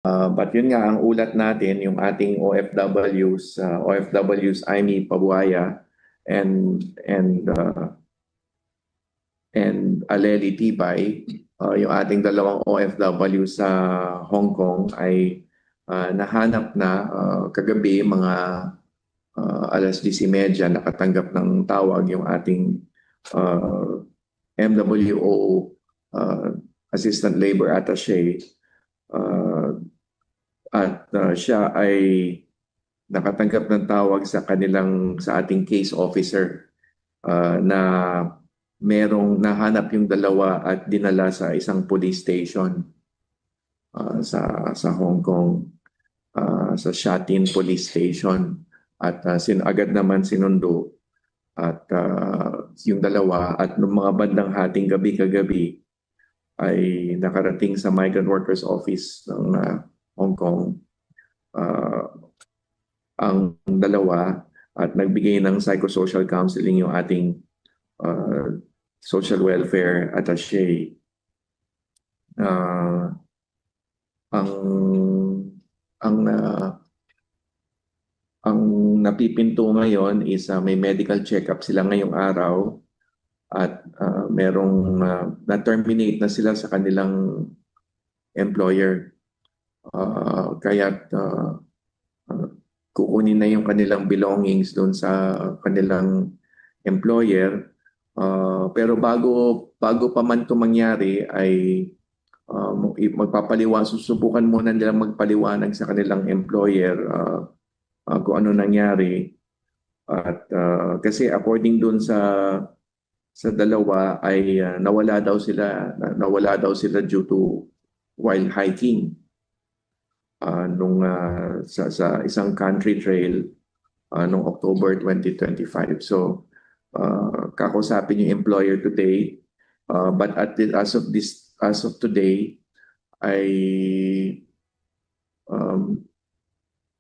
But yun nga, ang ulat natin, yung ating OFWs Aimee Pabuaya and Aleli Tibay, yung ating dalawang OFW sa Hong Kong ay nahanap na kagabi mga alas 10:30 nakatanggap ng tawag yung ating uh, MWO Assistant Labor Attaché uh, at siya ay nakatanggap ng tawag sa ating case officer na merong nahanap yung dalawa at dinala sa isang police station sa Hong Kong, sa Shatin Police Station, at agad naman sinundo at yung dalawa at nung mga bandang hating gabi kagabi ay nakarating sa Migrant Workers Office ng Hong Kong ang dalawa at nagbigay ng psychosocial counseling yung ating social welfare attaché. Ang ang ang napipinto ngayon is may medical check-up sila ngayong araw at merong na-terminate na sila sa kanilang employer. Kaya't kukunin na yung kanilang belongings doon sa kanilang employer. Pero bago pa man ito mangyari ay susubukan muna nilang magpaliwanag sa kanilang employer kung ano nangyari. At kasi according doon sa dalawa ay nawala daw sila due to while hiking sa isang country trail nung October 2025. So kakausapin yung employer today, but as of today ay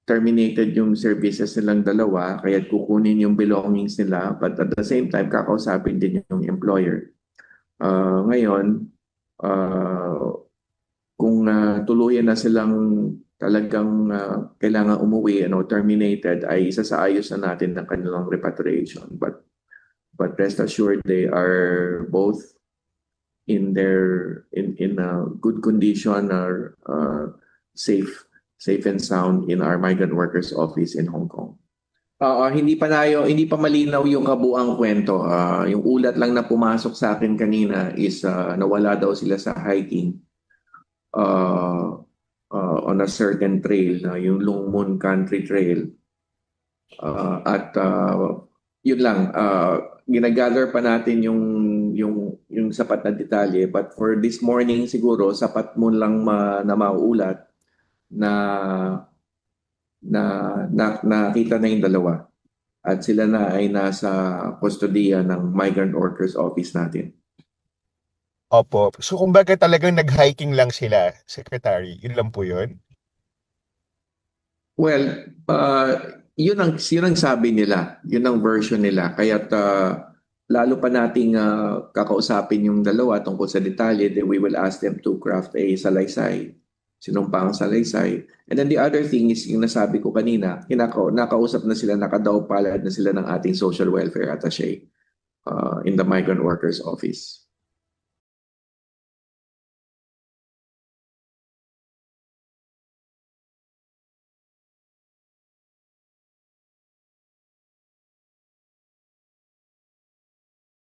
terminated yung services nilang dalawa, kaya kukunin yung belongings nila, but at the same time kakausapin din yung employer. Ngayon kung tuluyan na silang talagang kailangan umuwi, terminated, ay isasaayos na natin ng kanilang repatriation. But rest assured, they are both in a good condition, are safe and sound in our migrant workers office in Hong Kong. Hindi pa malinaw yung kabuang kwento. Yung ulat lang na pumasok sa akin kanina is nawala daw sila sa hiking on a certain trail, yung Long Mun Country Trail. At yun lang, ginagather pa natin yung sapat na detalye, but for this morning siguro sapat mo lang na mauulat na nakita na yung dalawa at sila na ay nasa kustodiya ng Migrant Workers Office natin. Opo. So kumbaga talagang nag-hiking lang sila, Secretary. Yun lang po yun? Well, yun ang sabi nila, yun ang version nila. Kaya lalo pa nating kakausapin yung dalawa tungkol sa detalye, then we will ask them to craft a salaysay, sinumpang salaysay. And then the other thing is yung nasabi ko kanina, nakausap na sila, nakadaw palad na sila ng ating social welfare attaché in the Migrant Workers Office.